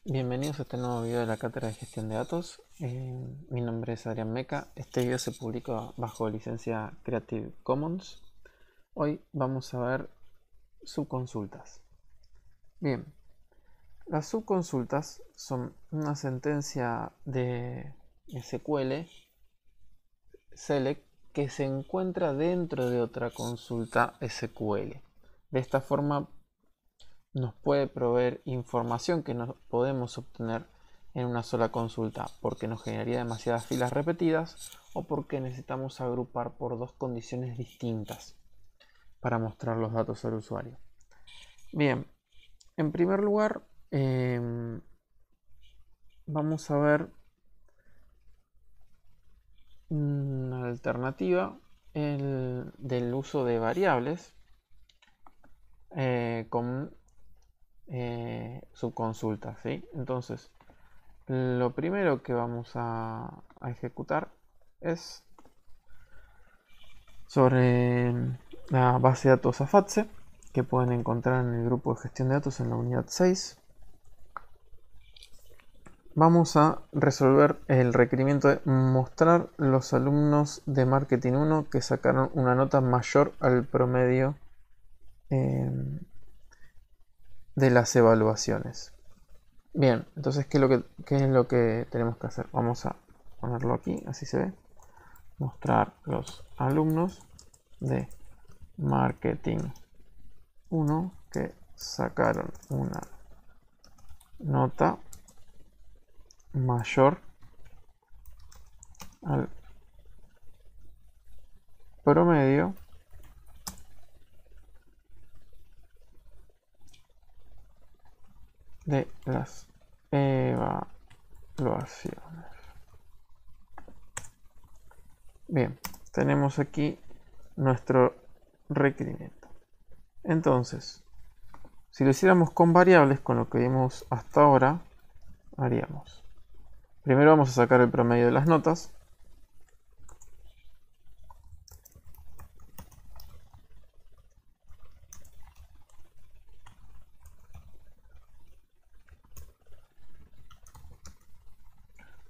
Bienvenidos a este nuevo video de la cátedra de gestión de datos. Mi nombre es Adrián Meca. Este video se publica bajo licencia Creative Commons. Hoy vamos a ver subconsultas. Bien, las subconsultas son una sentencia de SQL select que se encuentra dentro de otra consulta SQL. De esta forma nos puede proveer información que no podemos obtener en una sola consulta porque nos generaría demasiadas filas repetidas o porque necesitamos agrupar por dos condiciones distintas para mostrar los datos al usuario. Bien, en primer lugar vamos a ver una alternativa del uso de variables con subconsultas, ¿sí? Entonces, lo primero que vamos a ejecutar es sobre la base de datos AFATSE que pueden encontrar en el grupo de gestión de datos en la unidad 6. Vamos a resolver el requerimiento de mostrar los alumnos de Marketing 1 que sacaron una nota mayor al promedio de las evaluaciones. Bien, entonces, ¿qué es lo que tenemos que hacer? Vamos a ponerlo aquí, así se ve. Mostrar los alumnos de Marketing 1 que sacaron una nota mayor al promedio de las evaluaciones. Bien, tenemos aquí nuestro requerimiento. Entonces, si lo hiciéramos con variables, con lo que vimos hasta ahora, haríamos. Primero vamos a sacar el promedio de las notas.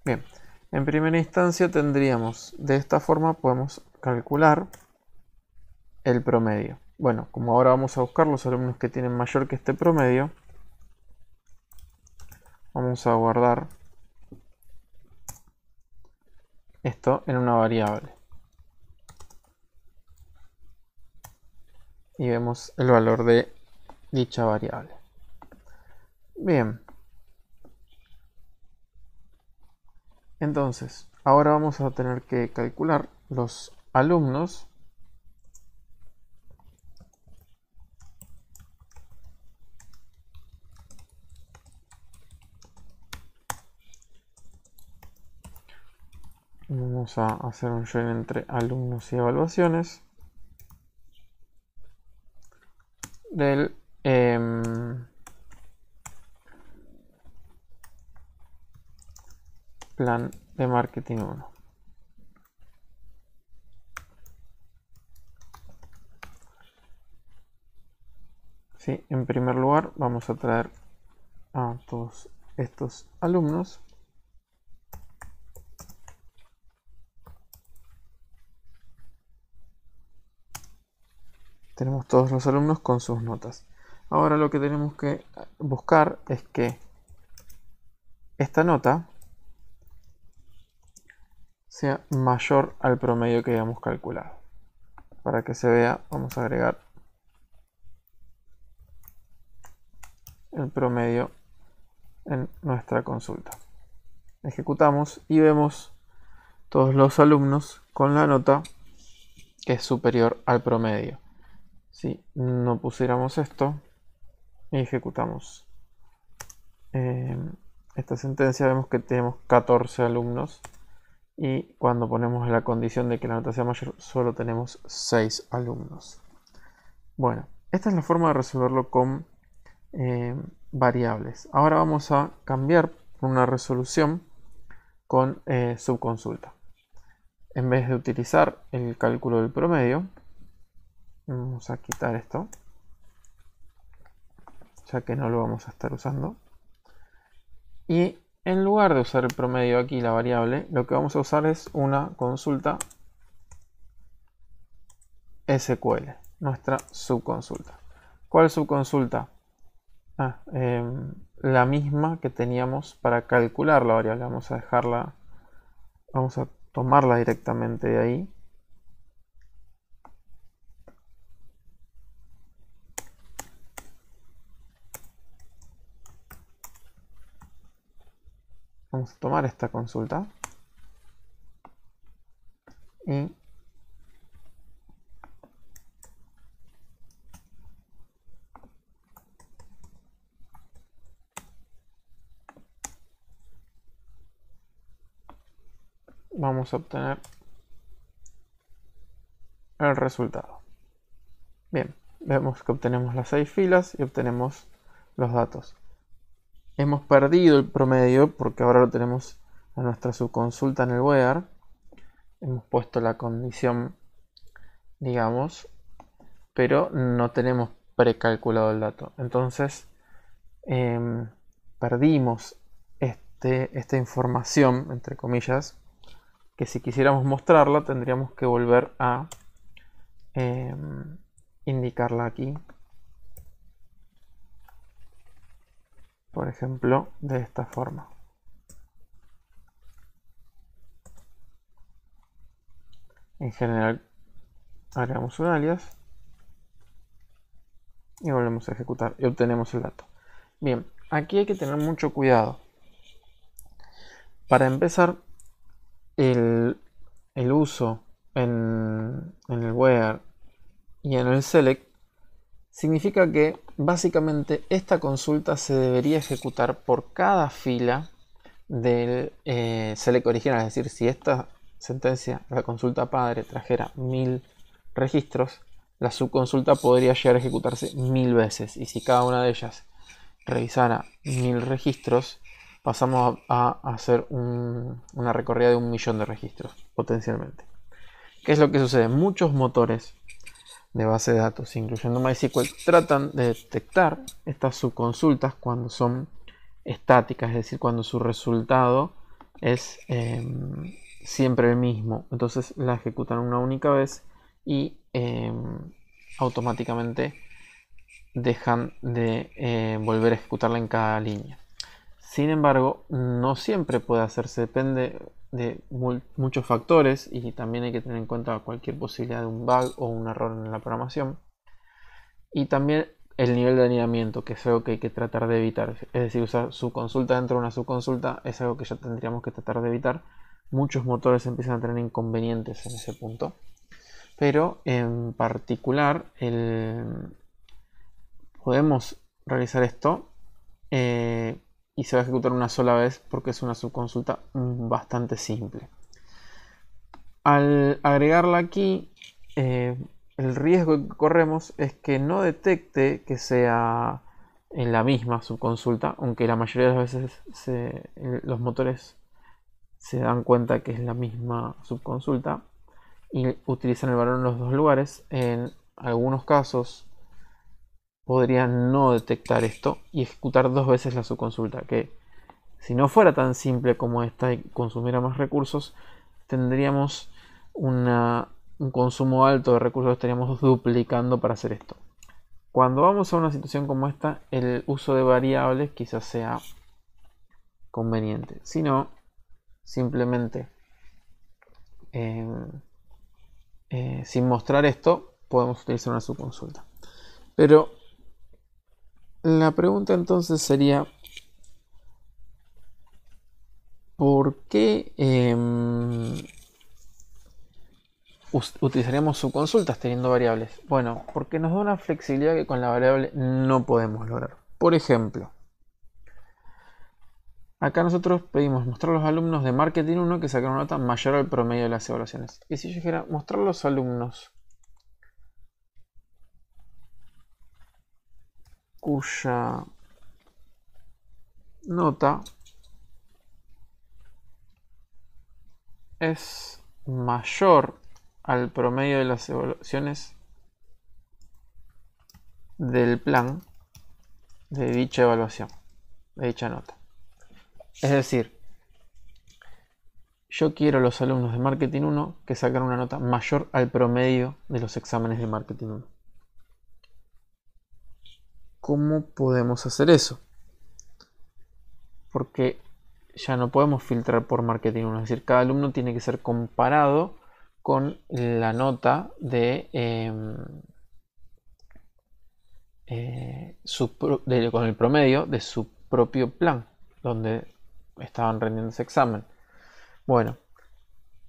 Bien, en primera instancia tendríamos, de esta forma podemos calcular el promedio. Bueno, como ahora vamos a buscar los alumnos que tienen mayor que este promedio, vamos a guardar esto en una variable. Y vemos el valor de dicha variable. Bien. Entonces, ahora vamos a tener que calcular los alumnos vamos a hacer un join entre alumnos y evaluaciones del plan de marketing 1. Sí, en primer lugar vamos a traer a todos estos alumnos. Tenemos todos los alumnos con sus notas. Ahora lo que tenemos que buscar es que esta nota sea mayor al promedio que hayamos calculado. Para que se vea, vamos a agregar el promedio en nuestra consulta. Ejecutamos y vemos todos los alumnos con la nota que es superior al promedio. Si no pusiéramos esto y ejecutamos esta sentencia, vemos que tenemos 14 alumnos y cuando ponemos la condición de que la nota sea mayor, solo tenemos 6 alumnos. Bueno, esta es la forma de resolverlo con variables. Ahora vamos a cambiar una resolución con subconsulta. En vez de utilizar el cálculo del promedio, vamos a quitar esto, ya que no lo vamos a estar usando. Y en lugar de usar el promedio aquí, la variable, lo que vamos a usar es una consulta SQL, nuestra subconsulta. ¿Cuál subconsulta? La misma que teníamos para calcular la variable. Vamos a dejarla, vamos a tomarla directamente de ahí. Vamos a tomar esta consulta y vamos a obtener el resultado. Bien, vemos que obtenemos las 6 filas y obtenemos los datos. Hemos perdido el promedio porque ahora lo tenemos a nuestra subconsulta en el where. Hemos puesto la condición, digamos, pero no tenemos precalculado el dato. Entonces perdimos esta información, entre comillas, que si quisiéramos mostrarla tendríamos que volver a indicarla aquí. Por ejemplo, de esta forma. En general, agregamos un alias y volvemos a ejecutar y obtenemos el dato. Bien, aquí hay que tener mucho cuidado. Para empezar, el uso en el where y en el select significa que básicamente esta consulta se debería ejecutar por cada fila del select original. Es decir, si esta sentencia, la consulta padre, trajera 1000 registros, la subconsulta podría llegar a ejecutarse 1000 veces. Y si cada una de ellas revisara 1000 registros, pasamos a hacer una recorrida de 1.000.000 de registros, potencialmente. ¿Qué es lo que sucede? Muchos motores de base de datos, incluyendo MySQL, tratan de detectar estas subconsultas cuando son estáticas, es decir, cuando su resultado es siempre el mismo. Entonces la ejecutan una única vez y automáticamente dejan de volver a ejecutarla en cada línea. Sin embargo, no siempre puede hacerse, depende de muchos factores y también hay que tener en cuenta cualquier posibilidad de un bug o un error en la programación. Y también el nivel de anidamiento, que es algo que hay que tratar de evitar. Es decir, usar subconsulta dentro de una subconsulta es algo que ya tendríamos que tratar de evitar. Muchos motores empiezan a tener inconvenientes en ese punto. Pero en particular podemos realizar esto y se va a ejecutar una sola vez porque es una subconsulta bastante simple. Al agregarla aquí, el riesgo que corremos es que no detecte que sea en la misma subconsulta, aunque la mayoría de las veces los motores se dan cuenta que es la misma subconsulta y utilizan el valor en los dos lugares. En algunos casos podría no detectar esto y ejecutar dos veces la subconsulta, que si no fuera tan simple como esta y consumiera más recursos, tendríamos un consumo alto de recursos, estaríamos duplicando para hacer esto. Cuando vamos a una situación como esta, el uso de variables quizás sea conveniente. Si no, simplemente sin mostrar esto, podemos utilizar una subconsulta. Pero la pregunta entonces sería, ¿por qué utilizaríamos subconsultas teniendo variables? Bueno, porque nos da una flexibilidad que con la variable no podemos lograr. Por ejemplo, acá nosotros pedimos mostrar a los alumnos de Marketing 1 que sacaron nota mayor al promedio de las evaluaciones. Y si yo dijera mostrar a los alumnos cuya nota es mayor al promedio de las evaluaciones del plan de dicha evaluación, de dicha nota. Es decir, yo quiero los alumnos de Marketing 1 que sacan una nota mayor al promedio de los exámenes de Marketing 1. ¿Cómo podemos hacer eso? Porque ya no podemos filtrar por Marketing 1. Es decir, cada alumno tiene que ser comparado con la nota de, con el promedio de su propio plan, donde estaban rendiendo ese examen. Bueno,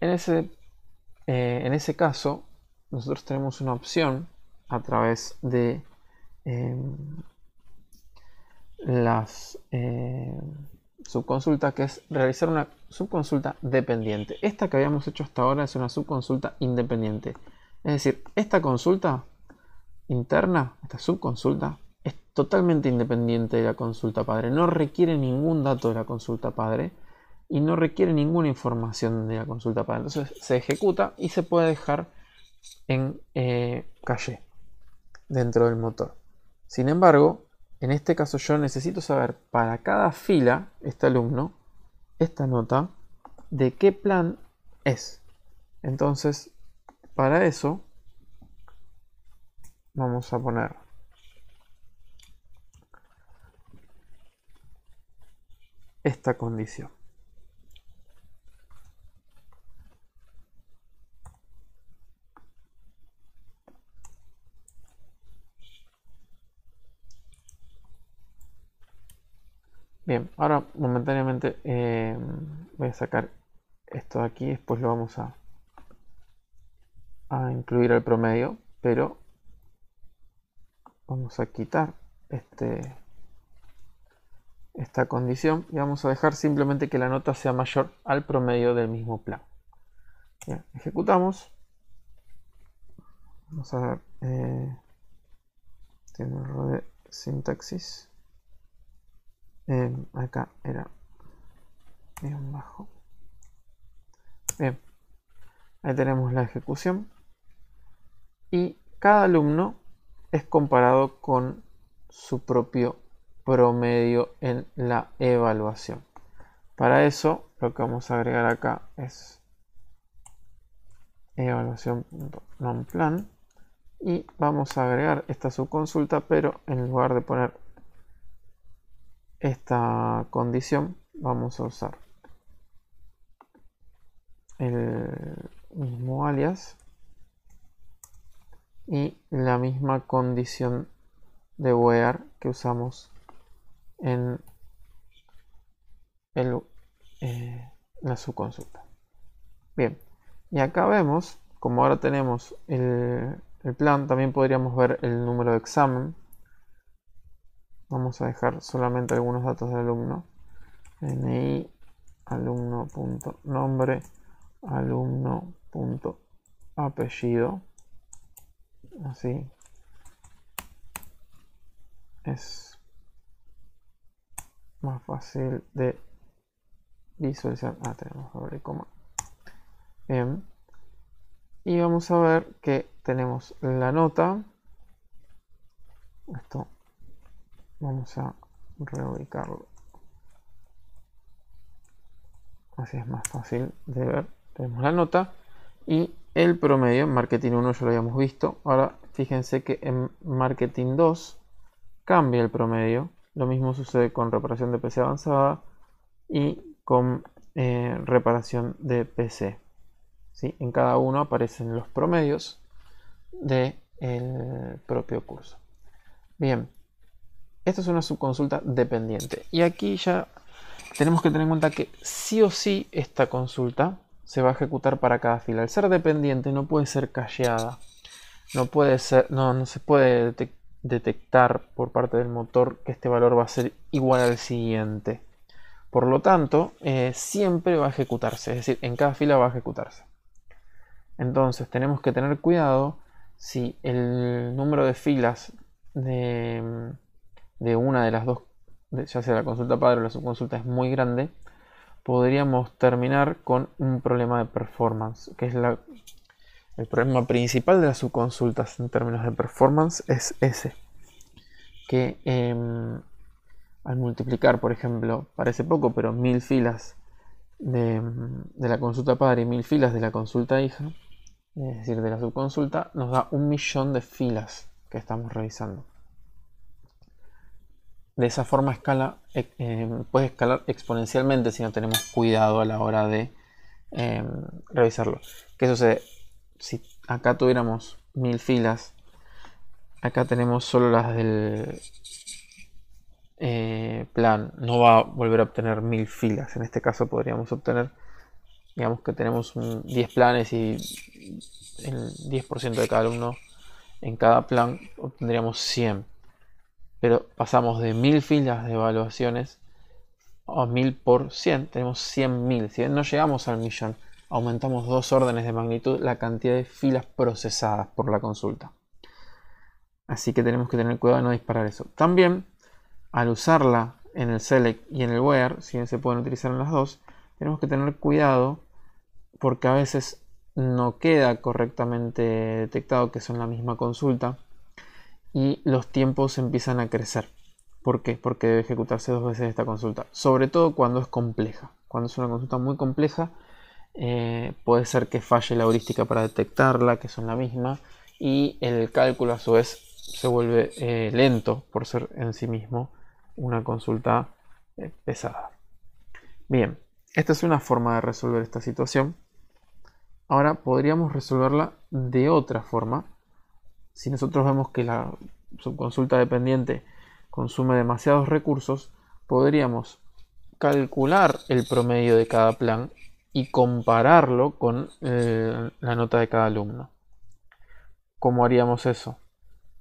en ese caso, nosotros tenemos una opción a través de las subconsultas, que es realizar una subconsulta dependiente. Esta que habíamos hecho hasta ahora es una subconsulta independiente. Es decir, esta consulta interna, esta subconsulta, es totalmente independiente de la consulta padre. No requiere ningún dato de la consulta padre y no requiere ninguna información de la consulta padre. Entonces se ejecuta y se puede dejar en caché dentro del motor. Sin embargo, en este caso yo necesito saber para cada fila, este alumno, esta nota, de qué plan es. Entonces, para eso, vamos a poner esta condición. Bien, ahora momentáneamente voy a sacar esto de aquí, después lo vamos a incluir el promedio, pero vamos a quitar esta condición y vamos a dejar simplemente que la nota sea mayor al promedio del mismo plan. Bien, ejecutamos. Vamos a ver, tiene un error de sintaxis. Acá era bien bajo. Bien, ahí tenemos la ejecución y cada alumno es comparado con su propio promedio en la evaluación. Para eso lo que vamos a agregar acá es evaluación.nomplan y vamos a agregar esta subconsulta, pero en lugar de poner esta condición vamos a usar el mismo alias y la misma condición de where que usamos en la subconsulta. Bien, y acá vemos, como ahora tenemos el plan, también podríamos ver el número de examen. Vamos a dejar solamente algunos datos del alumno. NI, alumno.nombre, alumno.apellido. Así es más fácil de visualizar. Tenemos doble coma. Bien. Y vamos a ver que tenemos la nota. Esto vamos a reubicarlo. Así es más fácil de ver. Tenemos la nota y el promedio. En Marketing 1 ya lo habíamos visto. Ahora fíjense que en Marketing 2 cambia el promedio. Lo mismo sucede con reparación de PC avanzada y con reparación de PC. ¿Sí? En cada uno aparecen los promedios del propio curso. Bien, esto es una subconsulta dependiente. Y aquí ya tenemos que tener en cuenta que sí o sí esta consulta se va a ejecutar para cada fila. Al ser dependiente no puede ser cacheada. No se puede detectar por parte del motor que este valor va a ser igual al siguiente. Por lo tanto, siempre va a ejecutarse. Es decir, en cada fila va a ejecutarse. Entonces tenemos que tener cuidado si el número de filas de una de las dos, ya sea la consulta padre o la subconsulta, es muy grande, podríamos terminar con un problema de performance, que es el problema principal de las subconsultas en términos de performance es ese, que al multiplicar, por ejemplo, parece poco, pero 1000 filas de la consulta padre y 1000 filas de la consulta hija, es decir, de la subconsulta, nos da 1.000.000 de filas que estamos revisando. De esa forma puede escalar exponencialmente si no tenemos cuidado a la hora de revisarlo. ¿Qué sucede? Si acá tuviéramos 1000 filas, acá tenemos solo las del plan, no va a volver a obtener 1000 filas. En este caso podríamos obtener, digamos que tenemos 10 planes y el 10% de cada alumno en cada plan, obtendríamos 100. Pero pasamos de 1000 filas de evaluaciones a 1000 por 100, tenemos 100.000. Si bien no llegamos al millón, aumentamos 2 órdenes de magnitud la cantidad de filas procesadas por la consulta. Así que tenemos que tener cuidado de no disparar eso. También, al usarla en el select y en el where, si bien se pueden utilizar en las dos, tenemos que tener cuidado porque a veces no queda correctamente detectado que son la misma consulta y los tiempos empiezan a crecer. ¿Por qué? Porque debe ejecutarse 2 veces esta consulta, sobre todo cuando es compleja. Cuando es una consulta muy compleja, puede ser que falle la heurística para detectarla, que son la misma, y el cálculo a su vez se vuelve lento por ser en sí mismo una consulta pesada. Bien, esta es una forma de resolver esta situación. Ahora podríamos resolverla de otra forma. Si nosotros vemos que la subconsulta dependiente consume demasiados recursos, podríamos calcular el promedio de cada plan y compararlo con la nota de cada alumno. ¿Cómo haríamos eso?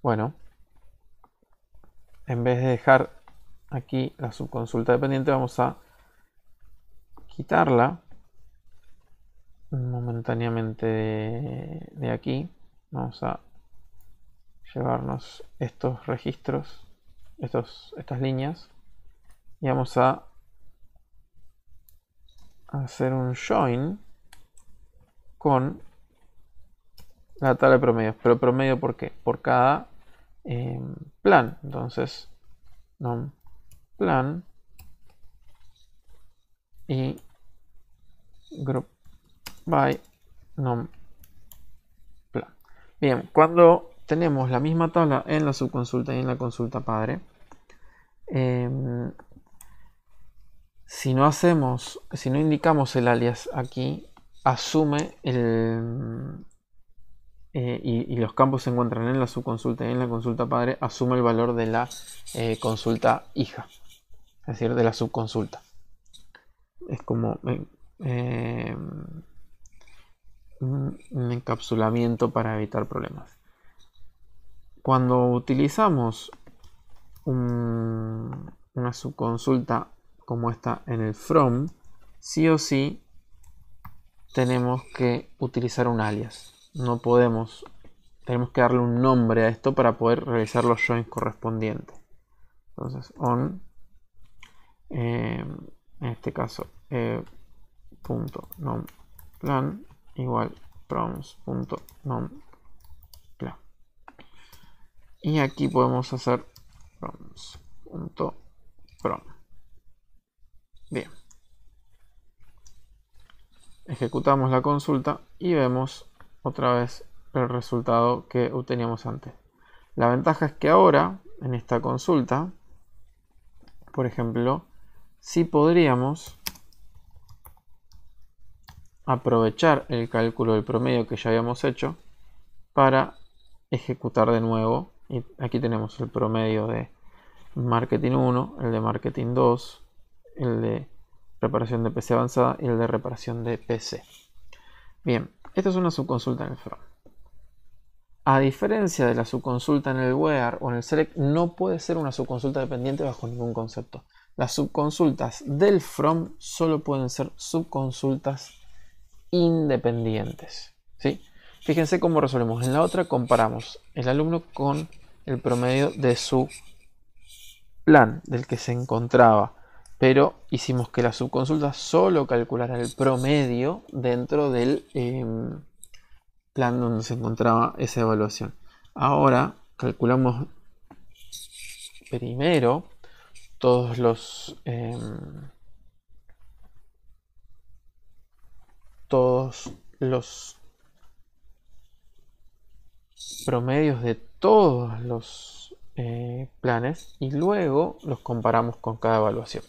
Bueno, en vez de dejar aquí la subconsulta dependiente, vamos a quitarla momentáneamente de aquí. Vamos a llevarnos estos registros, estas líneas, y vamos a hacer un join con la tabla de promedios. Pero promedio, ¿por qué? Por cada plan. Entonces, nom plan y group by nom plan. Bien, cuando tenemos la misma tabla en la subconsulta y en la consulta padre, si no indicamos el alias aquí, asume y los campos se encuentran en la subconsulta y en la consulta padre, asume el valor de la consulta hija, es decir, de la subconsulta. Es como un encapsulamiento para evitar problemas. Cuando utilizamos una subconsulta como esta en el from, sí o sí tenemos que utilizar un alias. No podemos, tenemos que darle un nombre a esto para poder realizar los joins correspondientes. Entonces, on, en este caso, punto nom plan igual proms.nom plan. Y aquí podemos hacer proms.prom. Bien. Ejecutamos la consulta y vemos otra vez el resultado que obteníamos antes. La ventaja es que ahora, en esta consulta, por ejemplo, sí podríamos aprovechar el cálculo del promedio que ya habíamos hecho para ejecutar de nuevo. Y aquí tenemos el promedio de marketing 1, el de marketing 2, el de reparación de PC avanzada y el de reparación de PC. Bien, esta es una subconsulta en el from. A diferencia de la subconsulta en el where o en el select, no puede ser una subconsulta dependiente bajo ningún concepto. Las subconsultas del from solo pueden ser subconsultas independientes, ¿sí? Fíjense cómo resolvemos. En la otra comparamos el alumno con el promedio de su plan, del que se encontraba, pero hicimos que la subconsulta solo calculara el promedio dentro del plan donde se encontraba esa evaluación. Ahora calculamos primero todos los promedios de todos los planes y luego los comparamos con cada evaluación.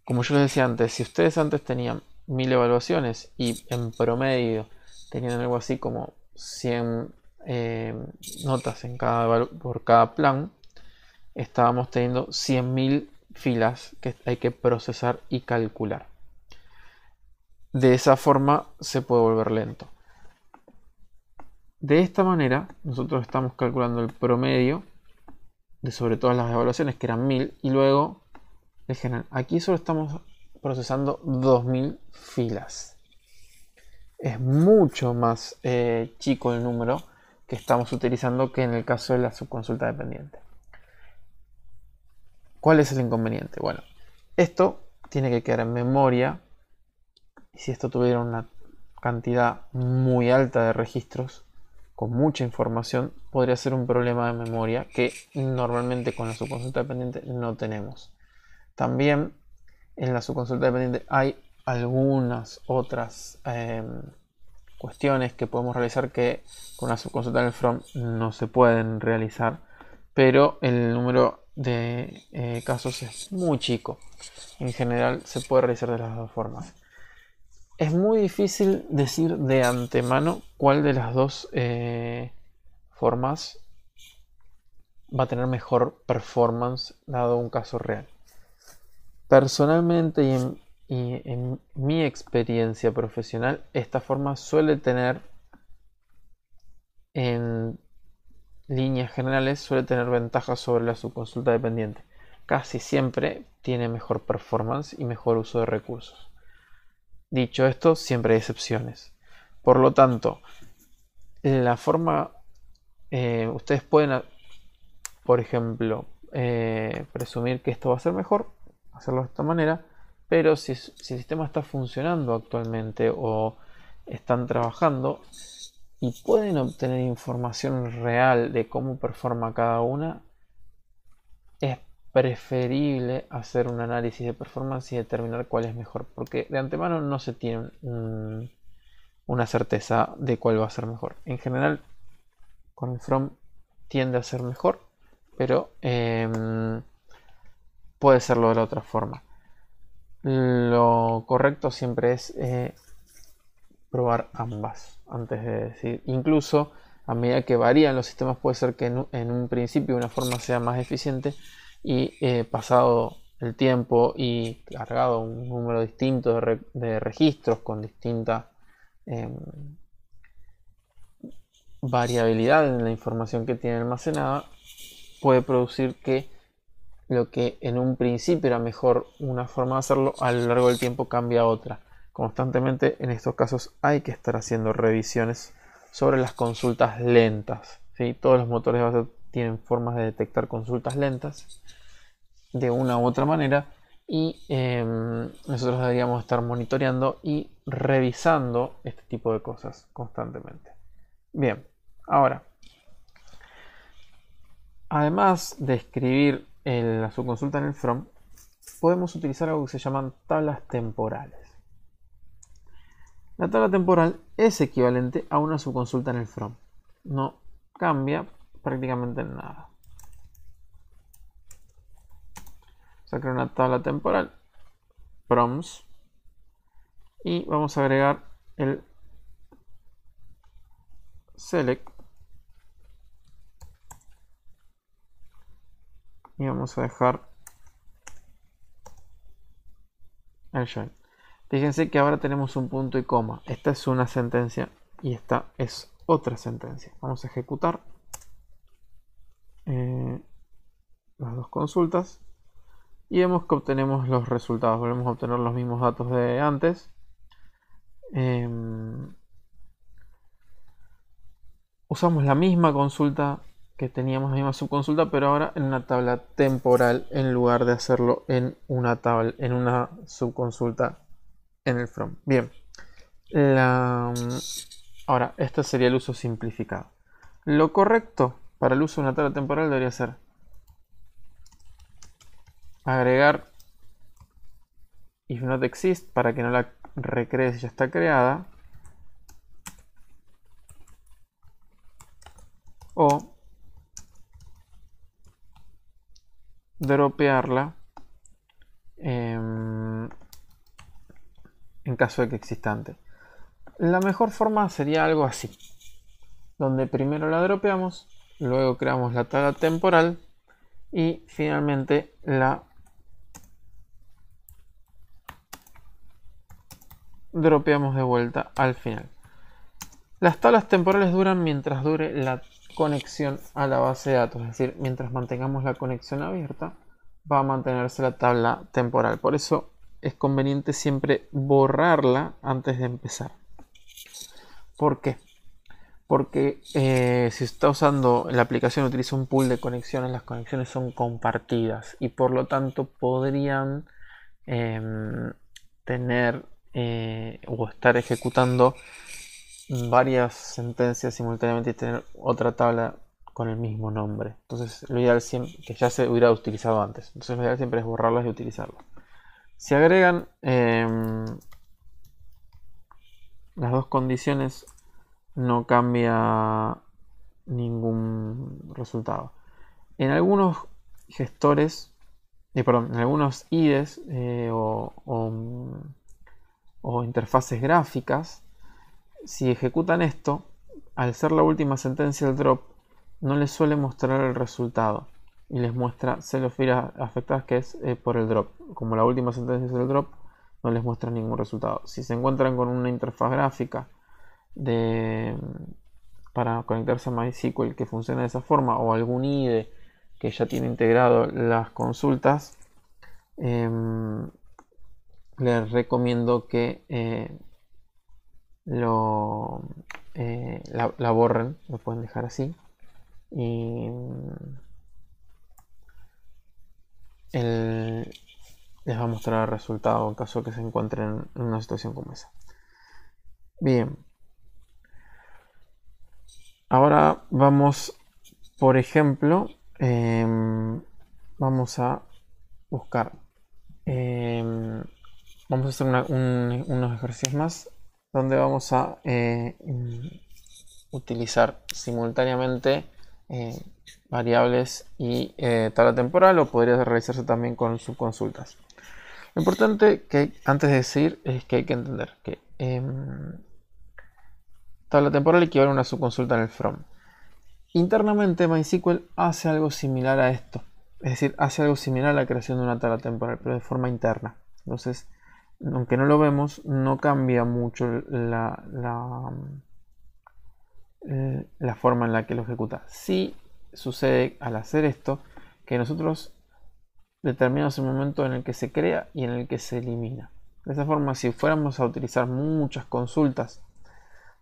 Como yo les decía antes, si ustedes antes tenían 1000 evaluaciones y en promedio tenían algo así como 100 notas por cada plan, estábamos teniendo 100.000 filas que hay que procesar y calcular. De esa forma se puede volver lento. De esta manera nosotros estamos calculando el promedio de sobre todas las evaluaciones, que eran 1000, y luego el general. Aquí solo estamos procesando 2000 filas. Es mucho más chico el número que estamos utilizando que en el caso de la subconsulta dependiente. ¿Cuál es el inconveniente? Bueno, esto tiene que quedar en memoria, y si esto tuviera una cantidad muy alta de registros con mucha información, podría ser un problema de memoria que normalmente con la subconsulta dependiente no tenemos. También en la subconsulta dependiente hay algunas otras cuestiones que podemos realizar que con la subconsulta en el from no se pueden realizar, pero el número de casos es muy chico. En general se puede realizar de las dos formas. Es muy difícil decir de antemano cuál de las dos formas va a tener mejor performance dado un caso real. Personalmente y en mi experiencia profesional, esta forma suele tener, en líneas generales, suele tener ventajas sobre la subconsulta dependiente. Casi siempre tiene mejor performance y mejor uso de recursos. Dicho esto, siempre hay excepciones. Por lo tanto, la forma, ustedes pueden, por ejemplo, presumir que esto va a ser mejor, hacerlo de esta manera, pero si el sistema está funcionando actualmente o están trabajando y pueden obtener información real de cómo performa cada una, es preferible hacer un análisis de performance y determinar cuál es mejor, porque de antemano no se tiene una certeza de cuál va a ser mejor. En general, con el from tiende a ser mejor, pero puede serlo de la otra forma. Lo correcto siempre es probar ambas antes de decir. Incluso a medida que varían los sistemas, puede ser que en un principio una forma sea más eficiente y pasado el tiempo y cargado un número distinto de registros con distinta variabilidad en la información que tiene almacenada, puede producir que lo que en un principio era mejor una forma de hacerlo, a lo largo del tiempo cambia a otra. Constantemente en estos casos hay que estar haciendo revisiones sobre las consultas lentas, ¿sí? Todos los motores de base tienen formas de detectar consultas lentas de una u otra manera y nosotros deberíamos estar monitoreando y revisando este tipo de cosas constantemente. Bien, ahora, además de escribir la subconsulta en el from, podemos utilizar algo que se llaman tablas temporales. La tabla temporal es equivalente a una subconsulta en el from. No cambia prácticamente nada. Vamos a crear una tabla temporal, proms, y vamos a agregar el select y vamos a dejar el join. Fíjense que ahora tenemos un punto y coma. Esta es una sentencia y esta es otra sentencia. Vamos a ejecutar las dos consultas y vemos que obtenemos los resultados. Volvemos a obtener los mismos datos de antes. Usamos la misma consulta que teníamos, la misma subconsulta, pero ahora en una tabla temporal en lugar de hacerlo en una tabla, en una subconsulta en el from. Bien, ahora este sería el uso simplificado. Lo correcto para el uso de una tabla temporal debería ser agregar if not exist para que no la recree si ya está creada, o dropearla en caso de que exista antes. La mejor forma sería algo así, donde primero la dropeamos, luego creamos la tabla temporal y finalmente la dropeamos de vuelta al final. Las tablas temporales duran mientras dure la conexión a la base de datos, es decir, mientras mantengamos la conexión abierta va a mantenerse la tabla temporal. Por eso es conveniente siempre borrarla antes de empezar. ¿Por qué? Porque si está usando la aplicación, utiliza un pool de conexiones, las conexiones son compartidas y por lo tanto podrían tener o estar ejecutando varias sentencias simultáneamente y tener otra tabla con el mismo nombre. Entonces lo ideal siempre, que ya se hubiera utilizado antes, entonces lo ideal siempre es borrarlas y utilizarlas. Si agregan las dos condiciones, no cambia ningún resultado. En algunos gestores, en algunos IDEs o interfaces gráficas, si ejecutan esto, al ser la última sentencia del drop, no les suele mostrar el resultado y les muestra celos filas afectadas, que es por el drop. Como la última sentencia es el drop, no les muestra ningún resultado. Si se encuentran con una interfaz gráfica para conectarse a MySQL que funcione de esa forma, o algún IDE que ya tiene integrado las consultas, les recomiendo que la borren, lo pueden dejar así y les va a mostrar el resultado en caso de que se encuentren en una situación como esa. Bien, ahora vamos, por ejemplo, vamos a buscar, vamos a hacer unos ejercicios más donde vamos a utilizar simultáneamente variables y tabla temporal, o podría realizarse también con subconsultas. Lo importante que antes de seguir es que hay que entender que tabla temporal equivale a una subconsulta en el from. Internamente MySQL hace algo similar a esto, es decir, hace algo similar a la creación de una tabla temporal, pero de forma interna. Entonces, aunque no lo vemos, no cambia mucho la forma en la que lo ejecuta. Sí sucede al hacer esto que nosotros determinamos el momento en el que se crea y en el que se elimina. De esa forma, si fuéramos a utilizar muchas consultas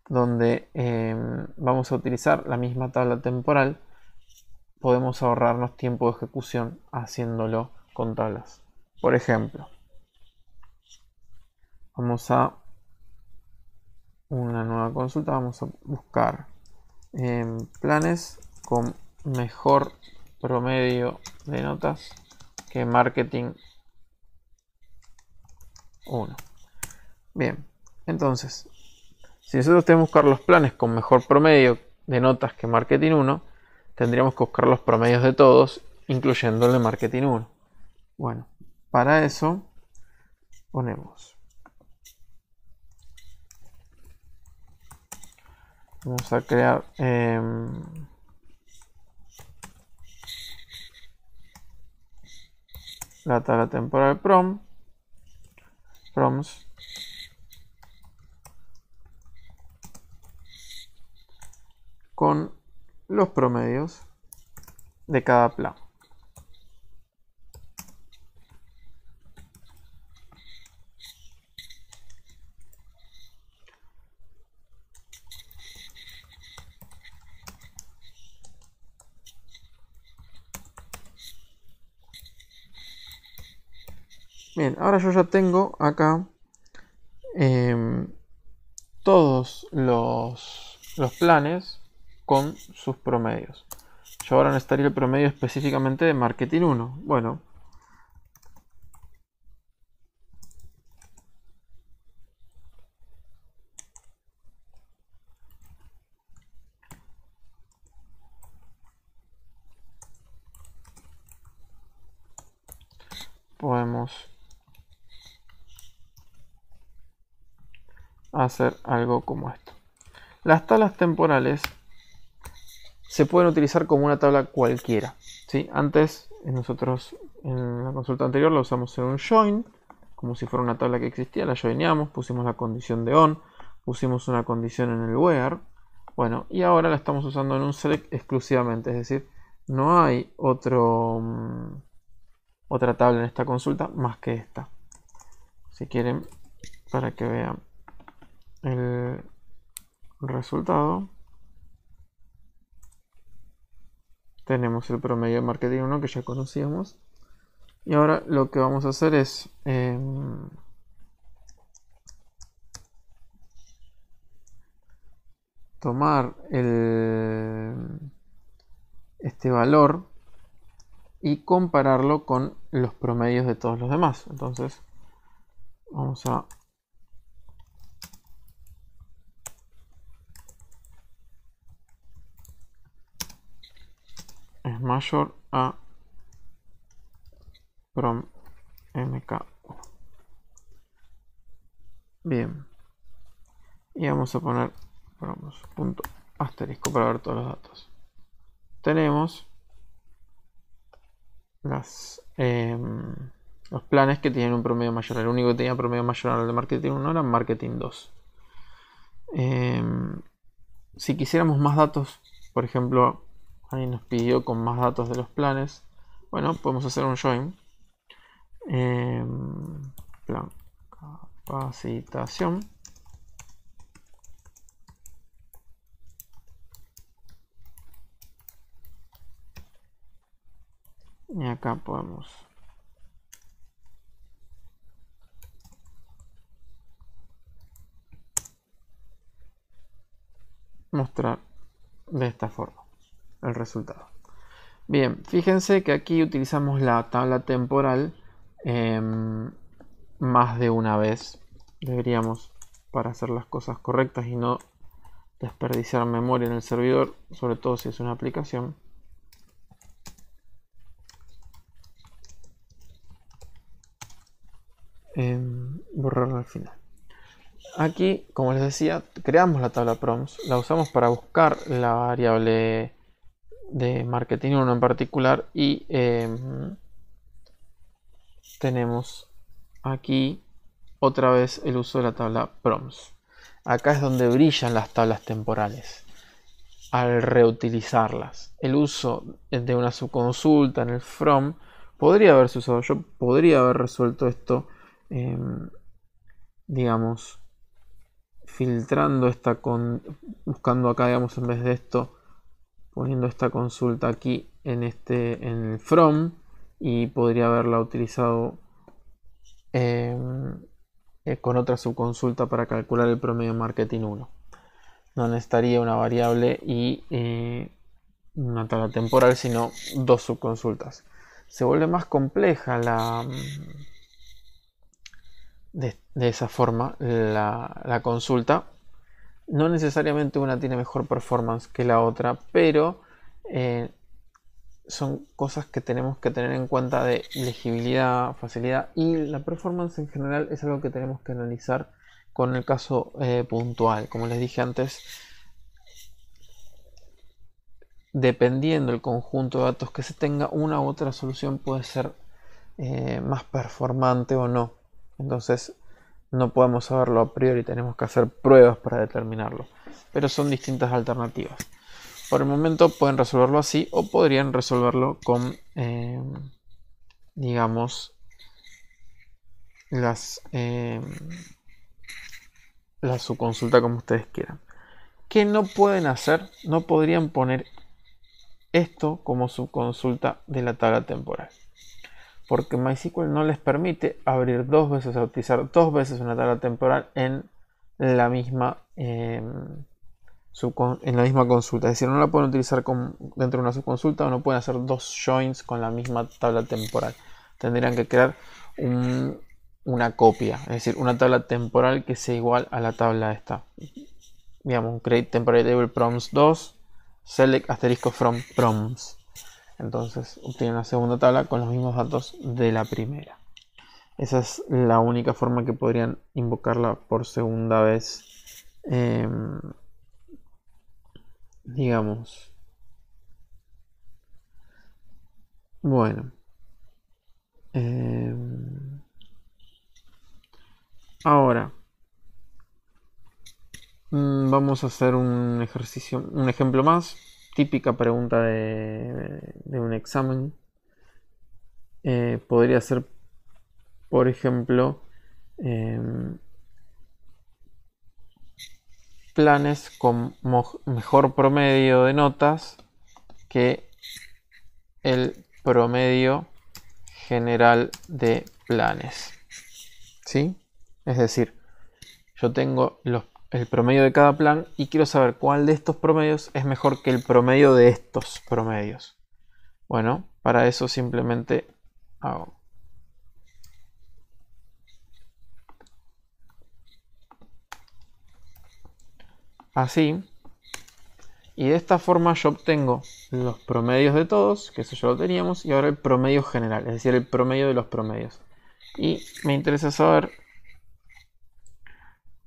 donde vamos a utilizar la misma tabla temporal, podemos ahorrarnos tiempo de ejecución haciéndolo con tablas. Por ejemplo, vamos a una nueva consulta, vamos a buscar planes con mejor promedio de notas que marketing 1. Bien, entonces, si nosotros tenemos que buscar los planes con mejor promedio de notas que marketing 1, tendríamos que buscar los promedios de todos, incluyendo el de marketing 1. Bueno, para eso ponemos, vamos a crear la tabla temporal proms con los promedios de cada plan. Bien, ahora yo ya tengo acá todos los planes con sus promedios. Yo ahora necesitaría el promedio específicamente de marketing 1. Bueno, podemos hacer algo como esto. Las tablas temporales se pueden utilizar como una tabla cualquiera, ¿sí? Antes, nosotros en la consulta anterior la usamos en un join, como si fuera una tabla que existía, la joineamos, pusimos la condición de on, pusimos una condición en el where, bueno, y ahora la estamos usando en un select exclusivamente, es decir, no hay otra tabla en esta consulta más que esta. Si quieren, para que vean el resultado, tenemos el promedio de marketing 1 que ya conocíamos. Y ahora lo que vamos a hacer es tomar este valor y compararlo con los promedios de todos los demás. Entonces vamos a es mayor a prom mk. Bien, y vamos a poner punto asterisco para ver todos los datos. Tenemos los planes que tienen un promedio mayor. El único que tenía promedio mayor al de marketing 1 era marketing 2. Si quisiéramos más datos, por ejemplo, ahí nos pidió con más datos de los planes, bueno, podemos hacer un join. Plan capacitación. Y acá podemos mostrar de esta forma el resultado. Bien, fíjense que aquí utilizamos la tabla temporal más de una vez. Deberíamos, para hacer las cosas correctas y no desperdiciar memoria en el servidor, sobre todo si es una aplicación, borrarlo al final. Aquí, como les decía, creamos la tabla proms, la usamos para buscar la variable de marketing 1 en particular y tenemos aquí otra vez el uso de la tabla proms. Acá es donde brillan las tablas temporales al reutilizarlas. El uso de una subconsulta en el from podría haberse usado. Yo podría haber resuelto esto, digamos, filtrando buscando acá, digamos, en vez de esto, poniendo esta consulta aquí en el from, y podría haberla utilizado con otra subconsulta para calcular el promedio marketing 1. No necesitaría una variable y una tabla temporal, sino dos subconsultas. Se vuelve más compleja de esa forma la consulta. No necesariamente una tiene mejor performance que la otra, pero son cosas que tenemos que tener en cuenta de legibilidad, facilidad, y la performance en general es algo que tenemos que analizar con el caso puntual. Como les dije antes, dependiendo del conjunto de datos que se tenga, una u otra solución puede ser más performante o no. Entonces no podemos saberlo a priori, tenemos que hacer pruebas para determinarlo, pero son distintas alternativas. Por el momento pueden resolverlo así, o podrían resolverlo con digamos la subconsulta como ustedes quieran. ¿Qué no pueden hacer? No podrían poner esto como subconsulta de la tabla temporal, porque MySQL no les permite abrir dos veces, a utilizar dos veces una tabla temporal en la misma consulta. Es decir, no la pueden utilizar dentro de una subconsulta, o no pueden hacer dos joins con la misma tabla temporal. Tendrían que crear una copia, es decir, una tabla temporal que sea igual a la tabla esta. Digamos, create temporary table proms 2 select asterisco from proms. Entonces obtienen la segunda tabla con los mismos datos de la primera. Esa es la única forma que podrían invocarla por segunda vez. Digamos. Bueno. Ahora. Vamos a hacer un ejercicio, un ejemplo más. Típica pregunta de un examen. Podría ser, por ejemplo, planes con mejor promedio de notas que el promedio general de planes. ¿Sí? Es decir, yo tengo el promedio de cada plan y quiero saber cuál de estos promedios es mejor que el promedio de estos promedios. Bueno, para eso simplemente hago así. Y de esta forma yo obtengo los promedios de todos, que eso ya lo teníamos, y ahora el promedio general, es decir, el promedio de los promedios. Y me interesa saber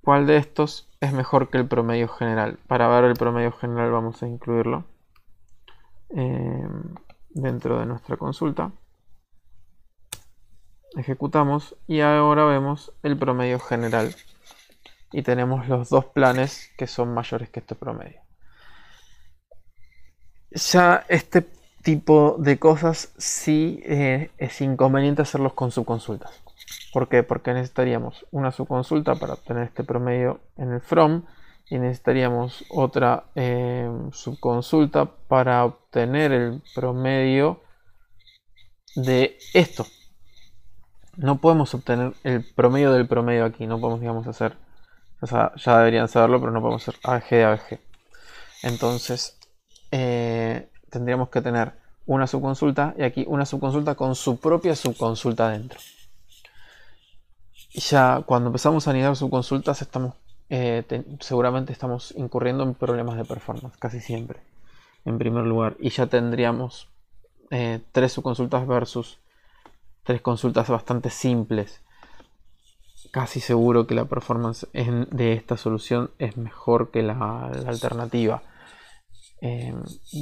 cuál de estos es mejor que el promedio general. Para ver el promedio general vamos a incluirlo dentro de nuestra consulta. Ejecutamos y ahora vemos el promedio general. Y tenemos los dos planes que son mayores que este promedio. Ya este tipo de cosas sí es inconveniente hacerlos con subconsultas. ¿Por qué? Porque necesitaríamos una subconsulta para obtener este promedio en el from y necesitaríamos otra subconsulta para obtener el promedio de esto. No podemos obtener el promedio del promedio aquí, no podemos, digamos, hacer, o sea, ya deberían saberlo, pero no podemos hacer AG de AG. Entonces, tendríamos que tener una subconsulta y aquí una subconsulta con su propia subconsulta dentro. Ya cuando empezamos a anidar subconsultas seguramente estamos incurriendo en problemas de performance, casi siempre, en primer lugar. Y ya tendríamos 3 subconsultas versus 3 consultas bastante simples. Casi seguro que la performance de esta solución es mejor que la alternativa.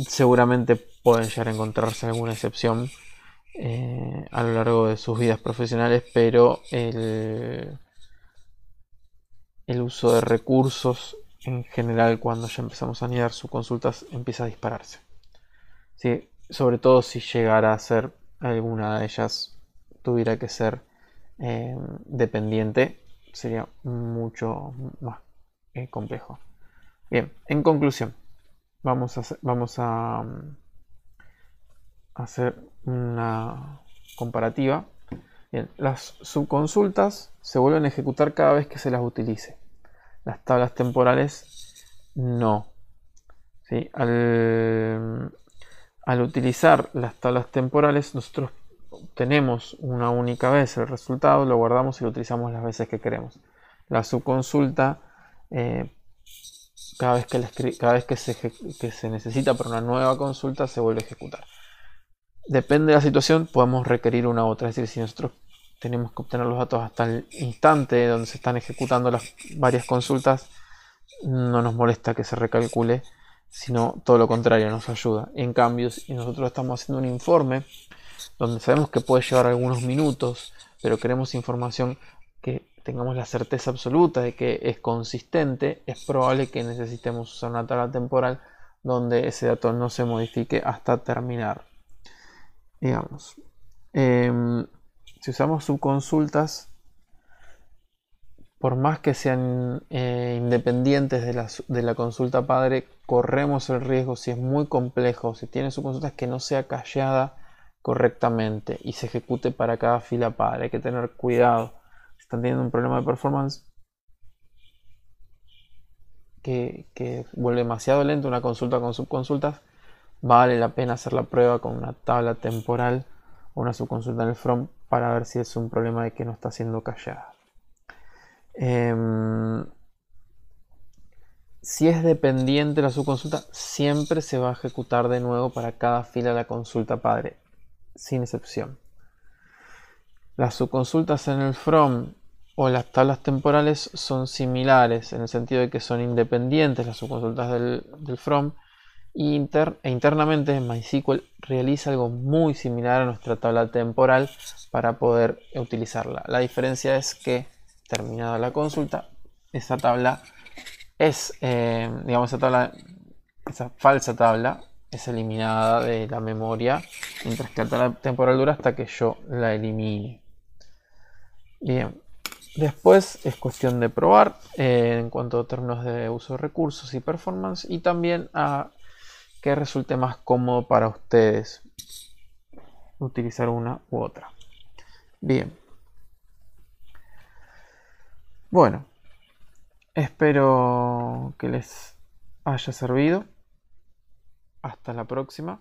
Seguramente pueden llegar a encontrarse alguna excepción a lo largo de sus vidas profesionales, pero el uso de recursos en general cuando ya empezamos a anidar subconsultas empieza a dispararse. ¿Sí? Sobre todo si llegara a ser alguna de ellas tuviera que ser dependiente, sería mucho más complejo. Bien, en conclusión, vamos a hacer una comparativa. Bien, las subconsultas se vuelven a ejecutar cada vez que se las utilice. Las tablas temporales no. ¿Sí? Al utilizar las tablas temporales, nosotros obtenemos una única vez el resultado, lo guardamos y lo utilizamos las veces que queremos. La subconsulta, cada vez que se necesita para una nueva consulta, se vuelve a ejecutar. Depende de la situación, podemos requerir una u otra. Es decir, si nosotros tenemos que obtener los datos hasta el instante donde se están ejecutando las varias consultas, no nos molesta que se recalcule, sino todo lo contrario, nos ayuda. En cambio, si nosotros estamos haciendo un informe donde sabemos que puede llevar algunos minutos, pero queremos información que tengamos la certeza absoluta de que es consistente, es probable que necesitemos usar una tabla temporal donde ese dato no se modifique hasta terminar. Digamos, si usamos subconsultas, por más que sean independientes de la consulta padre, corremos el riesgo, si es muy complejo, si tiene subconsultas, que no sea callada correctamente y se ejecute para cada fila padre. Hay que tener cuidado. Si están teniendo un problema de performance que vuelve demasiado lento una consulta con subconsultas, vale la pena hacer la prueba con una tabla temporal o una subconsulta en el from para ver si es un problema de que no está siendo callada. Si es dependiente la subconsulta, siempre se va a ejecutar de nuevo para cada fila de la consulta padre, sin excepción. Las subconsultas en el from o las tablas temporales son similares en el sentido de que son independientes las subconsultas del from e internamente MySQL realiza algo muy similar a nuestra tabla temporal para poder utilizarla. La diferencia es que terminada la consulta, esa tabla es, digamos, esa falsa tabla es eliminada de la memoria, mientras que la tabla temporal dura hasta que yo la elimine. Bien, después es cuestión de probar en cuanto a términos de uso de recursos y performance, y también a que resulte más cómodo para ustedes utilizar una u otra. Bien. Bueno, espero que les haya servido. Hasta la próxima.